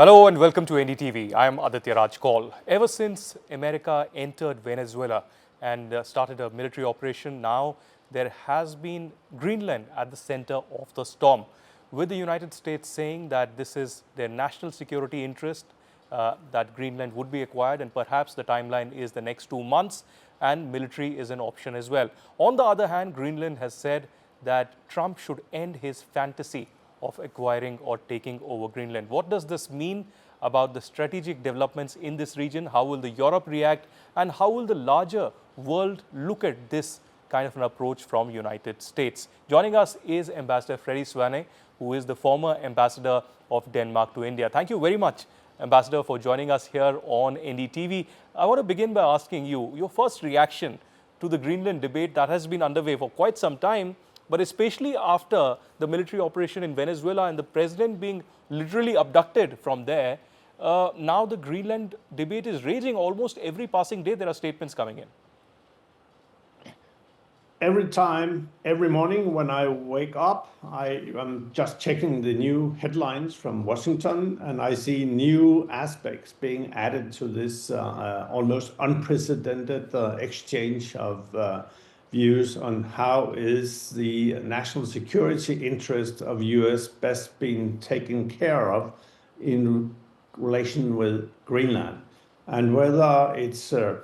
Hello and welcome to NDTV. I am Aditya Kaul. Ever since America entered Venezuela and started a military operation, now there has been Greenland at the center of the storm, with the United States saying that this is their national security interest, that Greenland would be acquired, and perhaps the timeline is the next 2 months, and military is an option as well. On the other hand, Greenland has said that Trump should end his fantasy of acquiring or taking over Greenland. What does this mean about the strategic developments in this region? How will the Europe react? And how will the larger world look at this kind of an approach from United States? Joining us is Ambassador Freddy Svane, who is the former ambassador of Denmark to India. Thank you very much, Ambassador, for joining us here on NDTV. I want to begin by asking you your first reaction to the Greenland debate that has been underway for quite some time, but especially after the military operation in Venezuela and the president being literally abducted from there. Now the Greenland debate is raging. Almost every passing day there are statements coming in. Every morning when I wake up, I'm just checking the new headlines from Washington, and I see new aspects being added to this almost unprecedented exchange of views on how is the national security interest of US best being taken care of in relation with Greenland, and whether it's a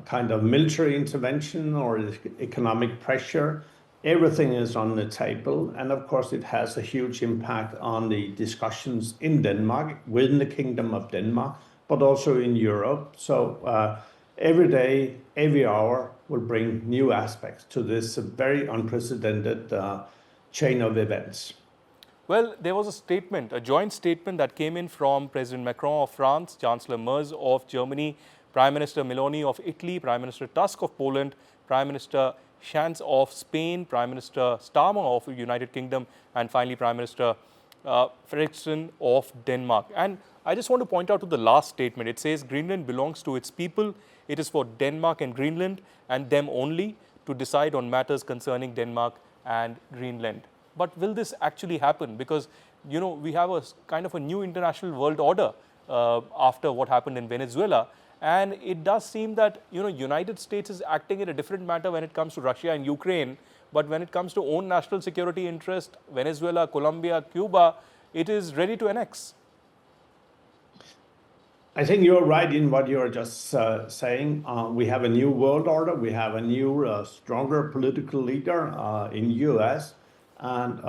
kind of military intervention or economic pressure. Everything is on the table, and of course it has a huge impact on the discussions in Denmark, within the Kingdom of Denmark, but also in Europe. So every day, every hour will bring new aspects to this very unprecedented chain of events. Well, there was a statement, a joint statement that came in from President Macron of France, Chancellor Merz of Germany, Prime Minister Meloni of Italy, Prime Minister Tusk of Poland, Prime Minister Schanz of Spain, Prime Minister Starmer of the United Kingdom, and finally Prime Minister Frederiksen of Denmark. And I just want to point out to the last statement. It says Greenland belongs to its people. It is for Denmark and Greenland and them only to decide on matters concerning Denmark and Greenland. But will this actually happen? Because, you know, we have a kind of a new international world order after what happened in Venezuela. And it does seem that, you know, United States is acting in a different matter when it comes to Russia and Ukraine. But when it comes to own national security interest, Venezuela, Colombia, Cuba, it is ready to annex. I think you're right in what you're just saying. We have a new world order. We have a new, stronger political leader in US. And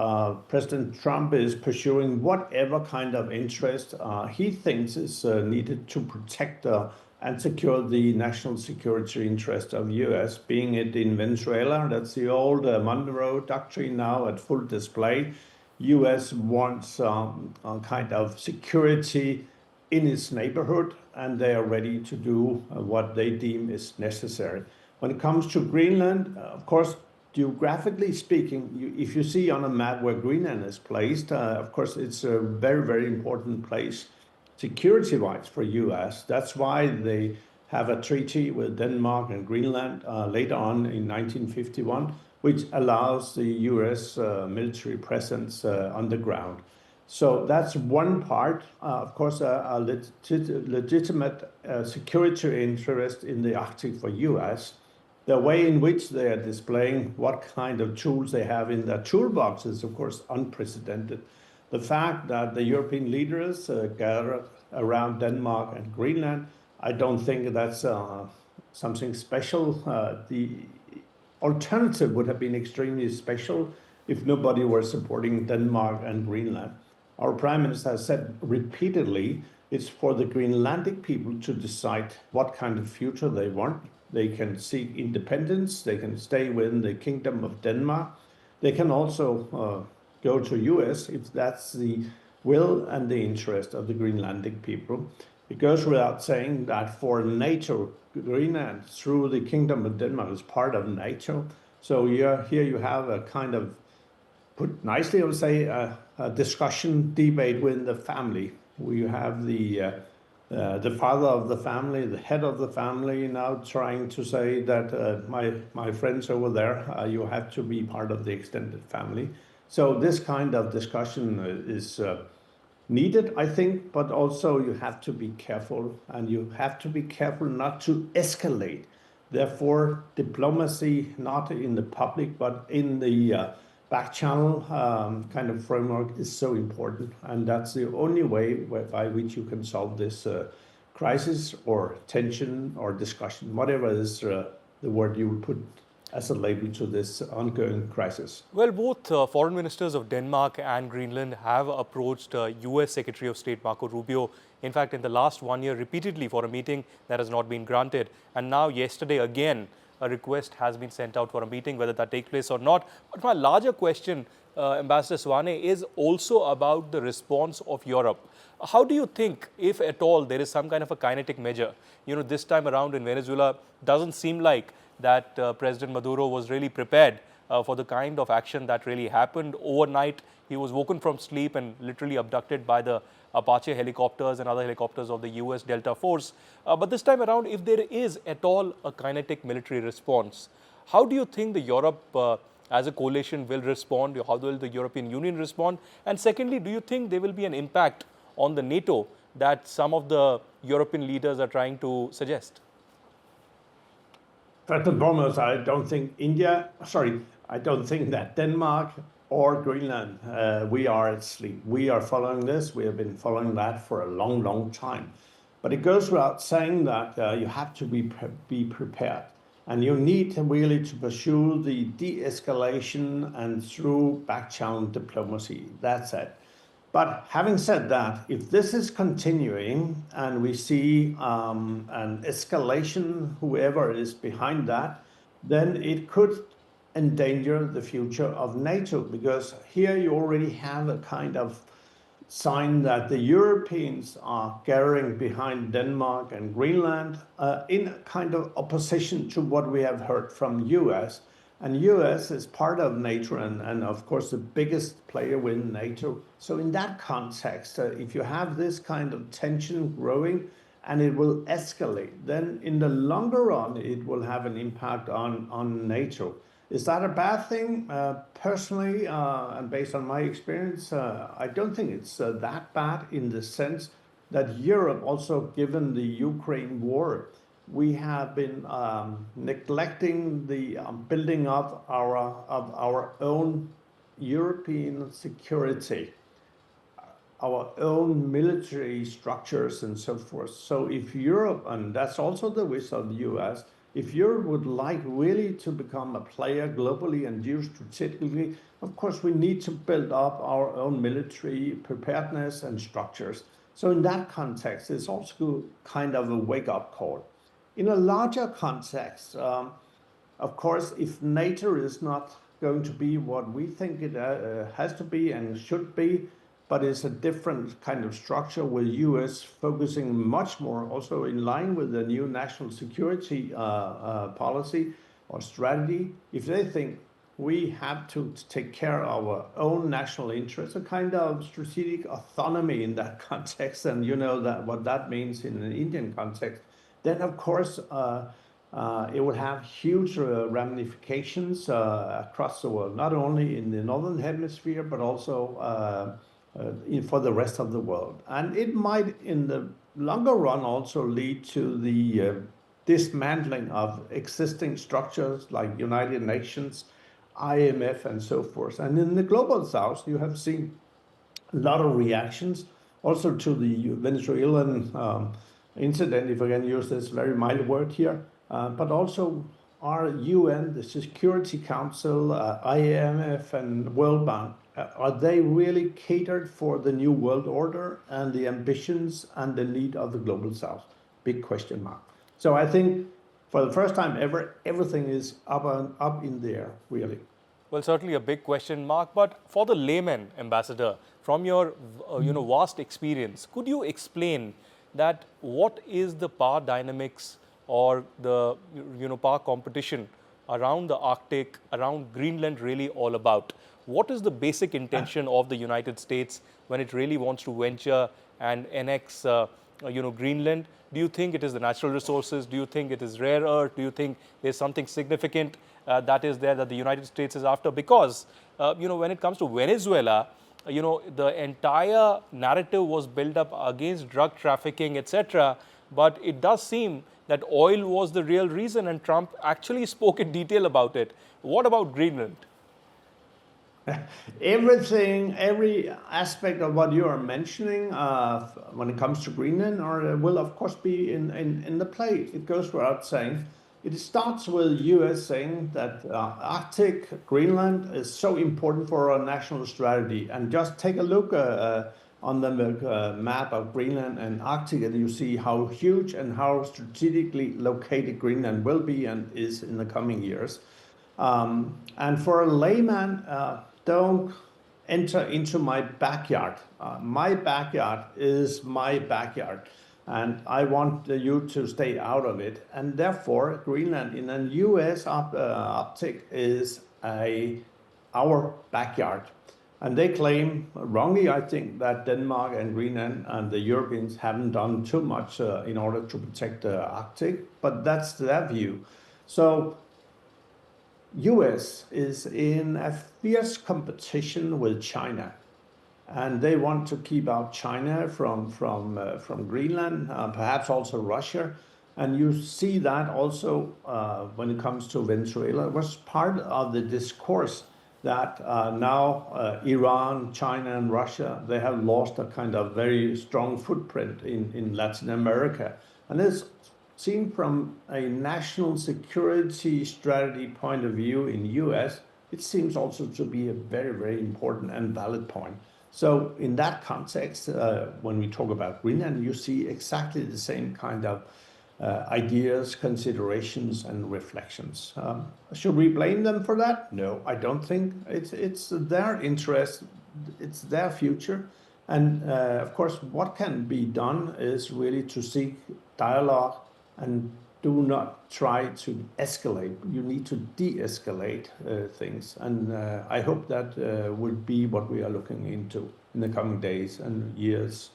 President Trump is pursuing whatever kind of interest he thinks is needed to protect and secure the national security interest of US, being it in Venezuela. That's the old Monroe Doctrine now at full display. US wants kind of security in its neighborhood, and they are ready to do what they deem is necessary. When it comes to Greenland, of course, geographically speaking, if you see on a map where Greenland is placed, of course, it's a very, very important place security-wise for US. That's why they have a treaty with Denmark and Greenland later on in 1951, which allows the US military presence on the ground. So that's one part, of course, a legitimate security interest in the Arctic for US. The way in which they are displaying what kind of tools they have in their toolbox is, of course, unprecedented. The fact that the European leaders gather around Denmark and Greenland, I don't think that's something special. The alternative would have been extremely special if nobody were supporting Denmark and Greenland. Our Prime Minister has said repeatedly it's for the Greenlandic people to decide what kind of future they want. They can seek independence. They can stay within the Kingdom of Denmark. They can also go to US if that's the will and the interest of the Greenlandic people. It goes without saying that for NATO, Greenland, through the Kingdom of Denmark, is part of NATO. So here you have a kind of, put nicely, I would say, a discussion, debate within the family. We have the father of the family, the head of the family, now trying to say that my friends over there, you have to be part of the extended family. So this kind of discussion is needed, I think, but also you have to be careful, and you have to be careful not to escalate. Therefore, diplomacy, not in the public, but in the back channel kind of framework is so important. And that's the only way by which you can solve this crisis or tension or discussion, whatever is the word you would put as a label to this ongoing crisis. Well, both foreign ministers of Denmark and Greenland have approached US Secretary of State Marco Rubio, in fact, in the last 1 year repeatedly for a meeting that has not been granted. And now yesterday again, a request has been sent out for a meeting, whether that takes place or not. But my larger question, Ambassador Svane, is also about the response of Europe. How do you think, if at all, there is some kind of a kinetic measure? This time around in Venezuela, doesn't seem like that President Maduro was really prepared for the kind of action that really happened. Overnight, he was woken from sleep and literally abducted by the Apache helicopters and other helicopters of the US Delta Force. But this time around, if there is at all a kinetic military response, how do you think the Europe as a coalition will respond? How will the European Union respond? And secondly, do you think there will be an impact on the NATO that some of the European leaders are trying to suggest? First and foremost, I don't think that Denmark or Greenland, we are asleep. We are following this. We have been following that for a long, long time. But it goes without saying that you have to be prepared. And you need really to pursue the de-escalation and through back-channel diplomacy. That's it. But having said that, if this is continuing and we see an escalation, whoever is behind that, then it could endanger the future of NATO, because here you already have a kind of sign that the Europeans are gathering behind Denmark and Greenland in a kind of opposition to what we have heard from US. And US is part of NATO and of course the biggest player within NATO. So in that context, if you have this kind of tension growing and it will escalate, then in the longer run, it will have an impact on NATO. Is that a bad thing? Personally, and based on my experience, I don't think it's that bad in the sense that Europe, also given the Ukraine war, we have been neglecting the building up of our own European security, our own military structures and so forth. So if Europe, and that's also the wish of the US, if Europe would like really to become a player globally and geostrategically, of course we need to build up our own military preparedness and structures. So in that context, it's also kind of a wake-up call. In a larger context, of course, if NATO is not going to be what we think it has to be and should be, but it's a different kind of structure with US focusing much more also in line with the new national security policy or strategy, if they think we have to take care of our own national interests, a kind of strategic autonomy in that context, and you know that what that means in an Indian context, then of course it will have huge ramifications across the world, not only in the Northern Hemisphere, but also for the rest of the world. And it might, in the longer run, also lead to the dismantling of existing structures like United Nations, IMF, and so forth. And in the global south, you have seen a lot of reactions also to the Venezuelan incident, if I can use this very mild word here, but also our UN, the Security Council, IMF, and World Bank, are they really catered for the new world order and the ambitions and the need of the global south? Big question mark. So I think for the first time ever, everything is up in the air, really. Well, certainly a big question mark, but for the layman, Ambassador, from your vast experience, could you explain that what is the power dynamics or the power competition around the Arctic, around Greenland really all about? What is the basic intention of the United States when it really wants to venture and annex Greenland? Do you think it is the natural resources? Do you think it is rare earth? Do you think there's something significant that is there that the United States is after? Because when it comes to Venezuela, the entire narrative was built up against drug trafficking, etc. But it does seem that oil was the real reason, and Trump actually spoke in detail about it. What about Greenland? Everything, every aspect of what you are mentioning when it comes to Greenland will of course be in the play. It goes without saying. It starts with US saying that Arctic Greenland is so important for our national strategy. And just take a look on the map of Greenland and Arctic, and you see how huge and how strategically located Greenland will be and is in the coming years. And for a layman, don't enter into my backyard. My backyard is my backyard, and I want you to stay out of it. And therefore, Greenland in an US optic is our backyard. And they claim, wrongly I think, that Denmark and Greenland and the Europeans haven't done too much in order to protect the Arctic, but that's their view. So US is in a fierce competition with China, and they want to keep out China from Greenland, perhaps also Russia. And you see that also when it comes to Venezuela. It was part of the discourse that now Iran, China, and Russia, they have lost a kind of very strong footprint in Latin America. And it's seen from a national security strategy point of view in US, it seems also to be a very, very important and valid point. So in that context, when we talk about Greenland, you see exactly the same kind of ideas, considerations, and reflections. Should we blame them for that? No, I don't think. It's their interest, it's their future. And of course, what can be done is really to seek dialogue and do not try to escalate. You need to de-escalate things. And I hope that would be what we are looking into in the coming days and years.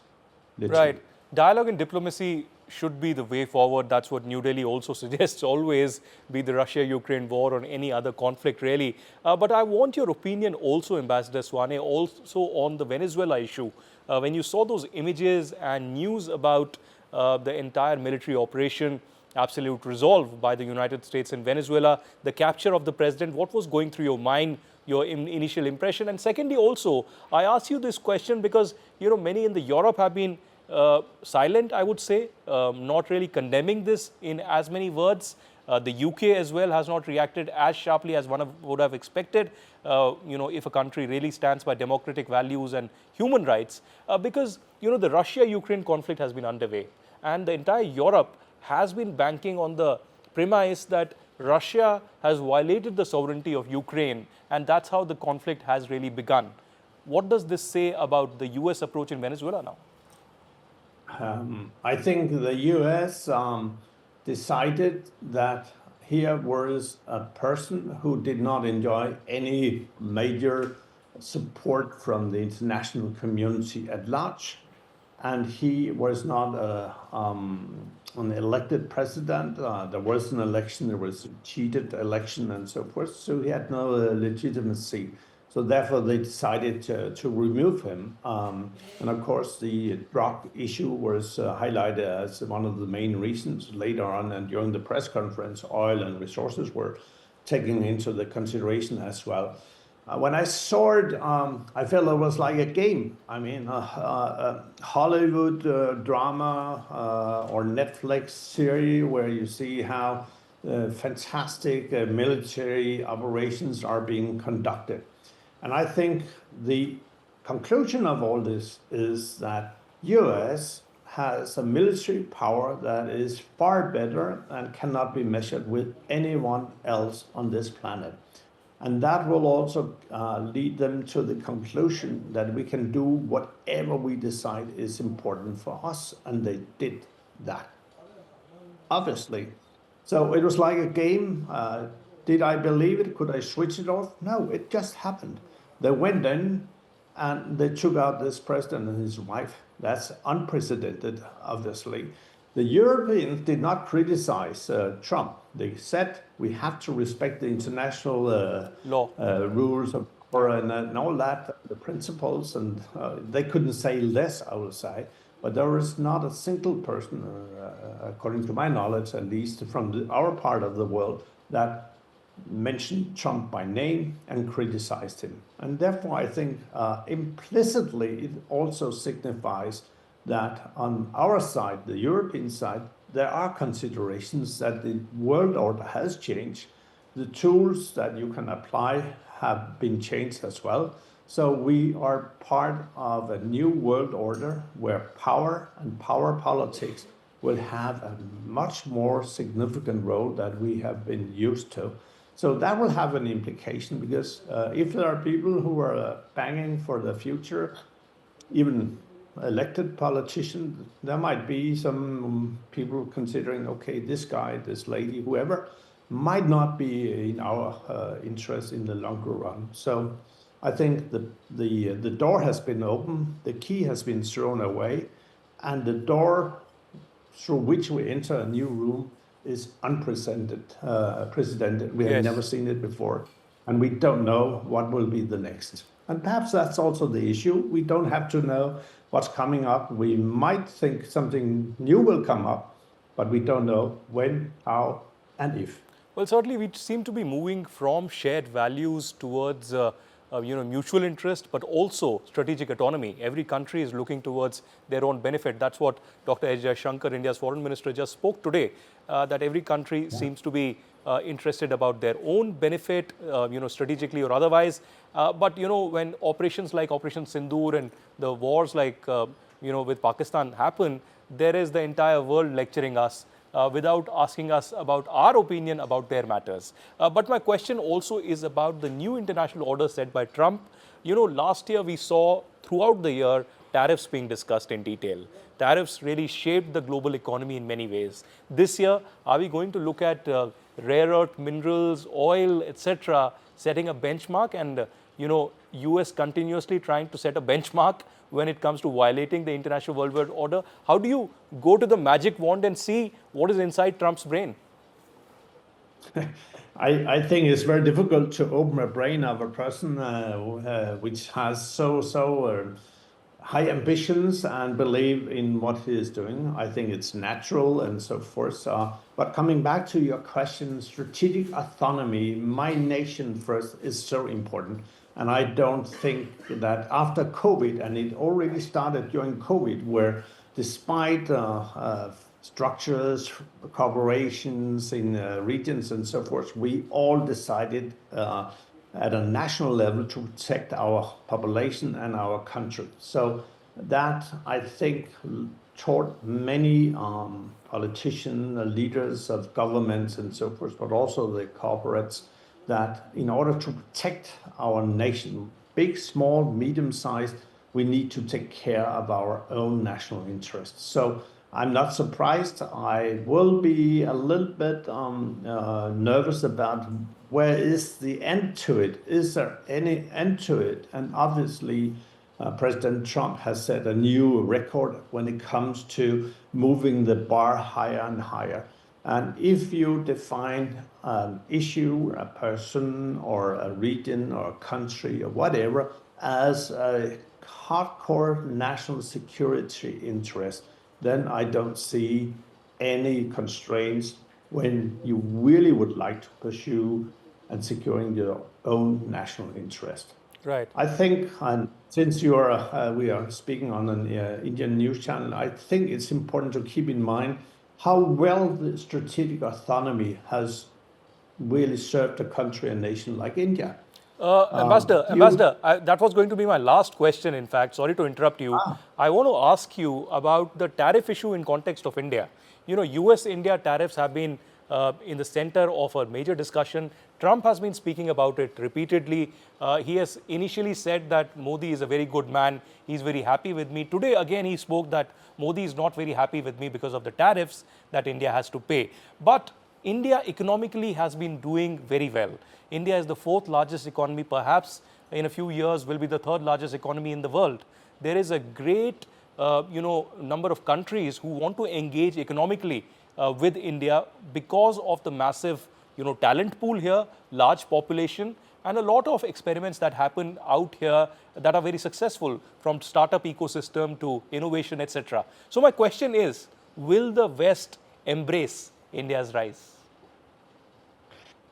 Literally. Right. Dialogue and diplomacy should be the way forward. That's what New Delhi also suggests, always, be the Russia-Ukraine war or any other conflict, really. But I want your opinion also, Ambassador Svane, also on the Venezuela issue. When you saw those images and news about the entire military operation, absolute resolve by the United States in Venezuela, the capture of the president, what was going through your mind, your initial impression? And secondly, also, I ask you this question because, many in the Europe have been silent, I would say, not really condemning this in as many words. The UK as well has not reacted as sharply as one would have expected, if a country really stands by democratic values and human rights, because, the Russia-Ukraine conflict has been underway. And the entire Europe has been banking on the premise that Russia has violated the sovereignty of Ukraine, and that's how the conflict has really begun. What does this say about the US approach in Venezuela now? I think the US decided that here was a person who did not enjoy any major support from the international community at large. And he was not an elected president. There was an election, there was a cheated election and so forth. So he had no legitimacy. So therefore, they decided to remove him. And of course, the drug issue was highlighted as one of the main reasons later on. And during the press conference, oil and resources were taken into the consideration as well. When I saw it, I felt it was like a game. I mean, a Hollywood drama or Netflix series where you see how fantastic military operations are being conducted. And I think the conclusion of all this is that US has a military power that is far better and cannot be measured with anyone else on this planet. And that will also lead them to the conclusion that we can do whatever we decide is important for us. And they did that, obviously. So it was like a game. Did I believe it? Could I switch it off? No, it just happened. They went in and they took out this president and his wife. That's unprecedented, obviously. The Europeans did not criticize Trump. They said we have to respect the international law, rules of or and all that, the principles, and they couldn't say less, I will say. But there is not a single person, according to my knowledge, at least from our part of the world, that mentioned Trump by name and criticized him. And therefore, I think implicitly it also signifies that on our side, the European side, there are considerations that the world order has changed. The tools that you can apply have been changed as well. So we are part of a new world order where power and power politics will have a much more significant role that we have been used to. So that will have an implication because if there are people who are banging for the future, even elected politicians, there might be some people considering, okay, this guy, this lady, whoever, might not be in our interest in the longer run. So I think the door has been opened, the key has been thrown away, and the door through which we enter a new room is unprecedented. We have never seen it before, and we don't know what will be the next. And perhaps that's also the issue. We don't have to know what's coming up. We might think something new will come up, but we don't know when, how, and if. Well, certainly we seem to be moving from shared values towards mutual interest, but also strategic autonomy. Every country is looking towards their own benefit. That's what Dr. S. Jaishankar, India's foreign minister, just spoke today, that every country seems to be interested about their own benefit, strategically or otherwise. But, when operations like Operation Sindoor and the wars like, with Pakistan happen, there is the entire world lecturing us without asking us about our opinion about their matters. But my question also is about the new international order set by Trump. Last year we saw throughout the year tariffs being discussed in detail. Tariffs really shaped the global economy in many ways. This year, are we going to look at rare earth minerals, oil, etc., setting a benchmark, and US continuously trying to set a benchmark when it comes to violating the international world order? How do you go to the magic wand and see what is inside Trump's brain? I think it's very difficult to open a brain of a person which has so high ambitions and believe in what he is doing. I think it's natural and so forth. But coming back to your question, strategic autonomy, my nation first, is so important. And I don't think that after COVID, and it already started during COVID, where despite structures, corporations in regions and so forth, we all decided at a national level to protect our population and our country. So that, I think, taught many politicians, leaders of governments and so forth, but also the corporates, that in order to protect our nation, big, small, medium-sized, we need to take care of our own national interests. So I'm not surprised. I will be a little bit nervous about where is the end to it. Is there any end to it? And obviously, President Trump has set a new record when it comes to moving the bar higher and higher. And if you define an issue, a person, or a region, or a country, or whatever, as a hardcore national security interest, then I don't see any constraints when you really would like to pursue and securing your own national interest. Right. I think, since we are speaking on an Indian news channel, I think it's important to keep in mind how well the strategic autonomy has really served a country and nation like India. Ambassador, that was going to be my last question, in fact. Sorry to interrupt you. I want to ask you about the tariff issue in context of India. US-India tariffs have been in the center of a major discussion. Trump has been speaking about it repeatedly. He has initially said that Modi is a very good man. He's very happy with me. Today, again, he spoke that Modi is not very happy with me because of the tariffs that India has to pay. But India economically has been doing very well. India is the fourth largest economy, perhaps in a few years will be the third largest economy in the world. There is a great number of countries who want to engage economically with India because of the massive talent pool here, large population, and a lot of experiments that happen out here that are very successful, from startup ecosystem to innovation, etc. So my question is, will the West embrace India's rise?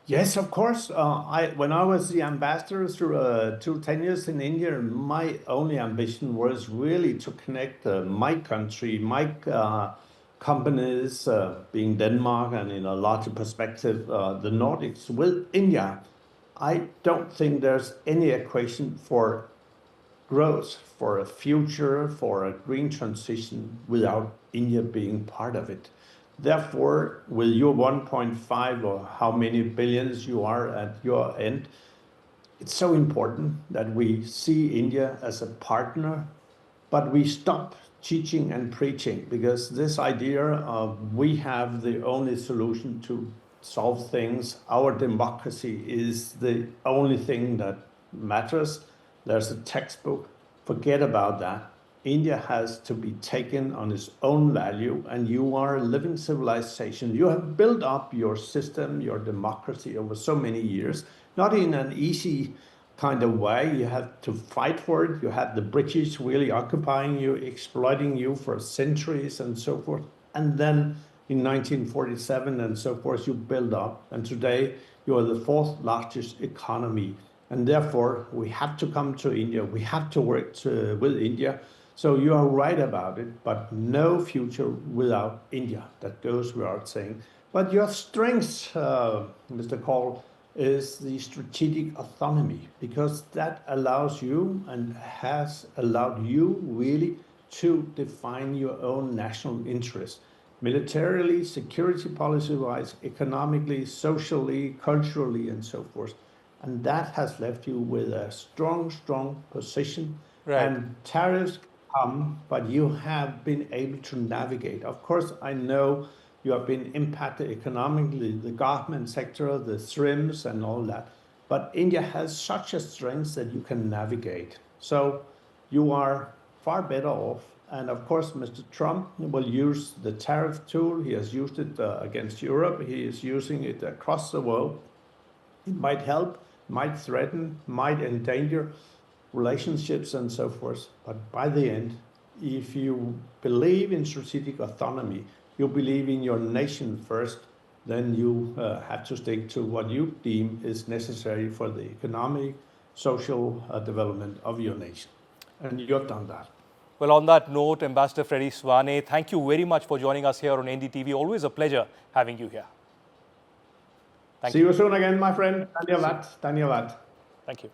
Yes, of course. When I was the ambassador through 10 years in India, my only ambition was really to connect my country, my companies, being Denmark, and in a larger perspective, the Nordics, with India. I don't think there's any equation for growth, for a future, for a green transition without India being part of it. Therefore, with your 1.5 or how many billions you are at your end, it's so important that we see India as a partner, but we stop teaching and preaching, because this idea of we have the only solution to solve things, our democracy is the only thing that matters. There's a textbook, forget about that. India has to be taken on its own value, and you are a living civilization. You have built up your system, your democracy over so many years, not in an easy kind of way. You have to fight for it. You had the British really occupying you, exploiting you for centuries and so forth. And then in 1947 and so forth, you build up, and today you are the fourth largest economy. And therefore, we have to come to India. We have to work with India. So you are right about it, but no future without India. That goes without saying. But your strength, Mr. Kaul, is the strategic autonomy, because that allows you and has allowed you really to define your own national interests, militarily, security policy-wise, economically, socially, culturally, and so forth. And that has left you with a strong, strong position. Right. And tariffs come, but you have been able to navigate. Of course, I know you have been impacted economically, the government sector, the SRIMs and all that. But India has such a strength that you can navigate. So you are far better off. And of course, Mr. Trump will use the tariff tool. He has used it against Europe. He is using it across the world. It might help, might threaten, might endanger relationships and so forth. But by the end, if you believe in strategic autonomy, you believe in your nation first, then you have to stick to what you deem is necessary for the economic, social development of your nation. And you've done that. Well, on that note, Ambassador Freddy Svane, thank you very much for joining us here on NDTV. Always a pleasure having you here. See you soon again, my friend. Dhanyavad. Thank you.